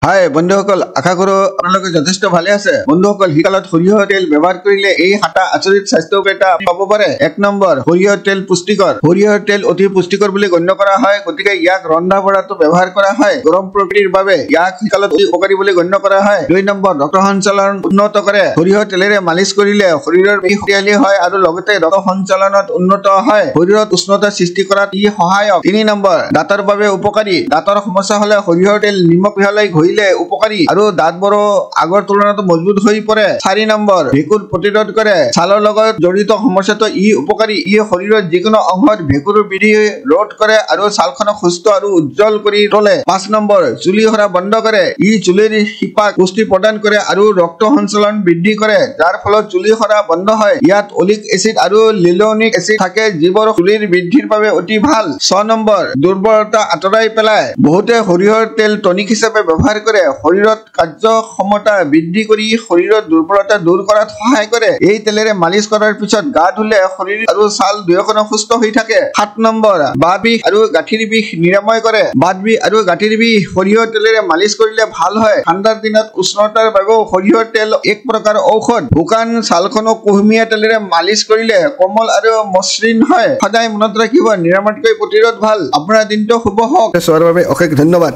হাই বন্ধুসকল, আশা কৰো আপোনালোকে যথেষ্ট ভালে আছে। বন্ধুসকল, শীতকালত সৰিয়হৰ তেল ব্যৱহাৰ কৰিলে এই 7টা আচৰিত স্বাস্থ্য উপকাৰিতা আপুনি পাব পাৰে। 1 নম্বৰ, সৰিয়হৰ তেল পুষ্টিকৰ। সৰিয়হৰ তেল অতি পুষ্টিকৰ বুলি গণ্য কৰা হয়, গতিকে ইয়াক ৰন্ধা বঢ়াতো ব্যৱহাৰ কৰা হয়। গৰম প্ৰকৃতিৰ বাবে ইয়াক শীতকালত অতি উপকাৰী বুলি গণ্য কৰা হয়। 2 নম্বৰ, ৰক্ত সঞ্চালন উন্নত কৰে। সৰিয়হৰ তেলেৰে মালিচ কৰিলে শৰীৰৰ পেশী শক্তিশালী হয় আৰু লগতে ৰক্ত সঞ্চালনত উন্নত হয়। শৰীৰত উষ্ণতা সৃষ্টি কৰাত ই সহায়ক। 3 নম্বৰ, দাঁতৰ বাবে উপকাৰী। দাঁতৰ সমস্যা হলে সৰিয়হৰ তেল নিমখ মিহলাই ঘঁহিলে উপকাৰী আৰু দাঁতবোৰো আগৰ তুলনাত মজবুত হৈ পৰে। 4 নম্বৰ, ভেঁকুৰ প্ৰতিৰোধ কৰে। ছালৰ লগত জড়িত সমস্যাটো ই উপকাৰী। ই শৰীৰৰ যিকোনো অংশত ভেঁকুৰ বৃদ্ধি ৰোধ কৰে আৰু ছালখনক সুস্থ আৰু উজ্জ্বল কৰি তোলে। 5 নম্বৰ, চুলি সৰা বন্ধ কৰে। ই চুলিৰ শিপাক পুষ্টি প্ৰদান কৰে আৰু ৰক্ত সঞ্চালন বৃদ্ধি কৰে, যাৰ ফলত চুলি সৰা বন্ধ হয়। ইয়াত অলিক এচিড আৰু লিনোলিক এচিড থাকে, যিবোৰ চুলিৰ বৃদ্ধিৰ বাবে অতি ভাল। 6 নম্বৰ, দুৰ্বলতা আঁতৰাই পেলায়। বহুতে সৰিয়হৰ তেল টনিক হিচাপে ব্যৱহাৰ কৰে। শৰীৰত কাৰ্যক্ষমতা বৃদ্ধি কৰি শৰীৰৰ দুৰ্বলতা দূৰ কৰাত সহায় কৰে। এই তেলেৰে মালিচ কৰাৰ পিছত গা ধুলে শৰীৰ আৰু ছাল দুয়োখনে সুস্থ হৈ থাকে। 7 নম্বৰ, বাত বিষ আৰু গাঁঠিৰ বিষ নিৰাময় কৰে। বাত বিষ আৰু গাঁঠিৰ বিষ সৰিয়হৰ তেলেৰে মালিচ কৰিলে ভাল হয়। ঠাণ্ডাৰ দিনত উষ্ণতাৰ বাবেও সৰিয়হৰ তেল এক প্ৰকাৰ ঔষধ। শুকান ছালখনক কুহুমীয়া তেলেৰে মালিচ কৰিলে কোমল আৰু মসৃণ হয়। সদায় মনত ৰাখিব, নিৰাময়তকৈ প্ৰতিৰোধ ভাল। আপোনাৰ দিনটো শুভ হওক। চোৱাৰ বাবে অশেষ ধন্যবাদ।